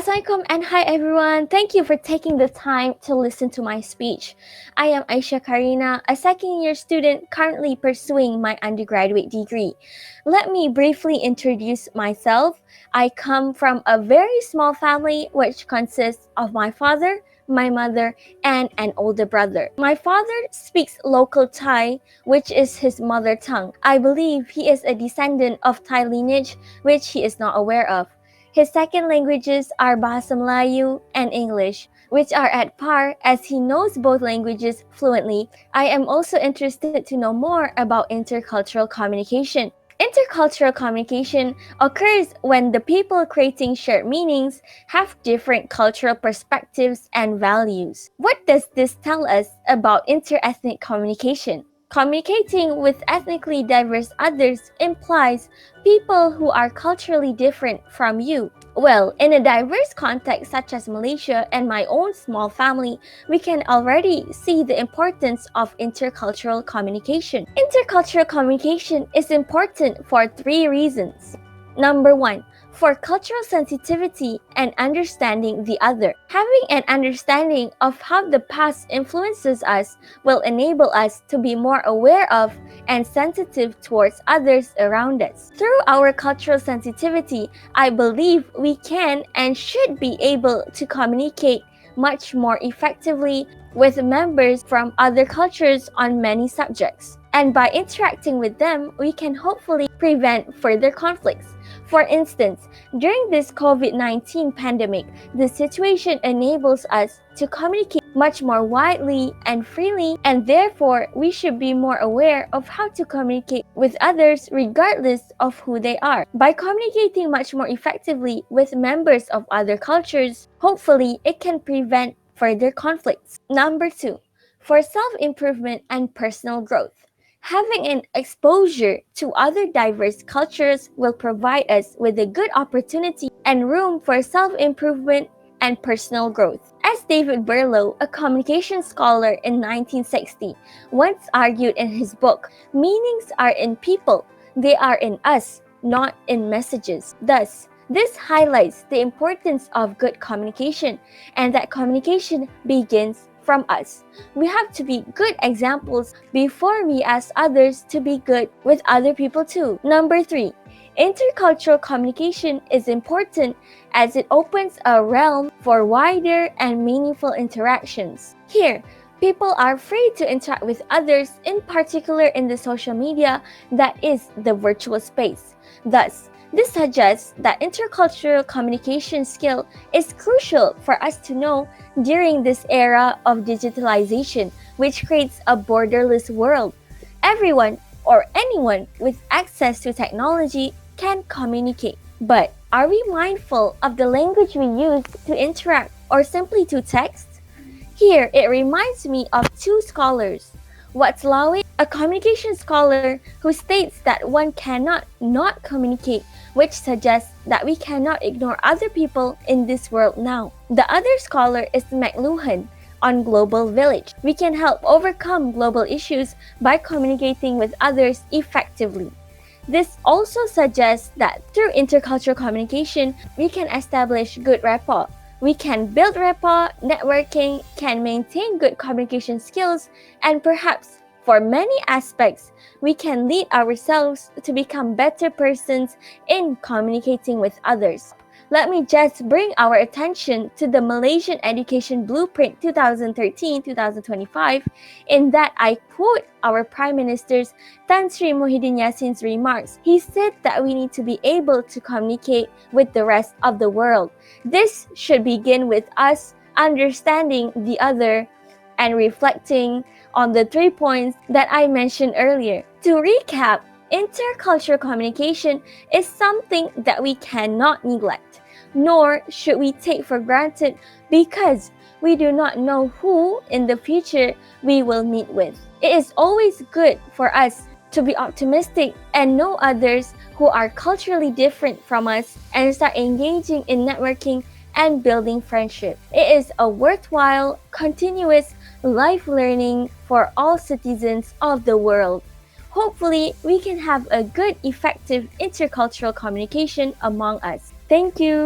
Assalamualaikum and hi everyone. Thank you for taking the time to listen to my speech. I am Aisha Karina, a second year student currently pursuing my undergraduate degree. Let me briefly introduce myself. I come from a very small family which consists of my father, my mother, and an older brother. My father speaks local Thai, which is his mother tongue. I believe he is a descendant of Thai lineage, which he is not aware of. His second languages are Bahasa Melayu and English, which are at par as he knows both languages fluently. I am also interested to know more about intercultural communication. Intercultural communication occurs when the people creating shared meanings have different cultural perspectives and values. What does this tell us about interethnic communication? Communicating with ethnically diverse others implies people who are culturally different from you. Well, in a diverse context such as Malaysia and my own small family, we can already see the importance of intercultural communication. Intercultural communication is important for three reasons. Number one, for cultural sensitivity and understanding the other. Having an understanding of how the past influences us will enable us to be more aware of and sensitive towards others around us. Through our cultural sensitivity, I believe we can and should be able to communicate much more effectively with members from other cultures on many subjects. And by interacting with them, we can hopefully prevent further conflicts. For instance, during this COVID-19 pandemic, the situation enables us to communicate much more widely and freely, and therefore we should be more aware of how to communicate with others regardless of who they are. By communicating much more effectively with members of other cultures, hopefully it can prevent further conflicts. Number two, for self-improvement and personal growth. Having an exposure to other diverse cultures will provide us with a good opportunity and room for self-improvement and personal growth. As David Berlow, a communication scholar in 1960, once argued in his book, meanings are in people, they are in us, not in messages. Thus, this highlights the importance of good communication and that communication begins from us. We have to be good examples before we ask others to be good with other people too. Number three, intercultural communication is important as it opens a realm for wider and meaningful interactions. Here, people are free to interact with others, in particular in the social media that is the virtual space. Thus, this suggests that intercultural communication skill is crucial for us to know during this era of digitalization, which creates a borderless world. Everyone or anyone with access to technology can communicate. But are we mindful of the language we use to interact or simply to text? Here, it reminds me of two scholars. Watslawi, a communication scholar who states that one cannot not communicate, which suggests that we cannot ignore other people in this world now. The other scholar is McLuhan on Global Village. We can help overcome global issues by communicating with others effectively. This also suggests that through intercultural communication, we can establish good rapport. We can build rapport, networking, can maintain good communication skills, and perhaps, for many aspects, we can lead ourselves to become better persons in communicating with others. Let me just bring our attention to the Malaysian Education Blueprint 2013-2025, in that I quote our Prime Minister's Tan Sri Muhyiddin Yassin's remarks. He said that we need to be able to communicate with the rest of the world. This should begin with us understanding the other and reflecting on the 3 points that I mentioned earlier. To recap, intercultural communication is something that we cannot neglect, nor should we take for granted because we do not know who in the future we will meet with. It is always good for us to be optimistic and know others who are culturally different from us and start engaging in networking and building friendship. It is a worthwhile, continuous life learning for all citizens of the world. Hopefully, we can have a good, effective intercultural communication among us. Thank you.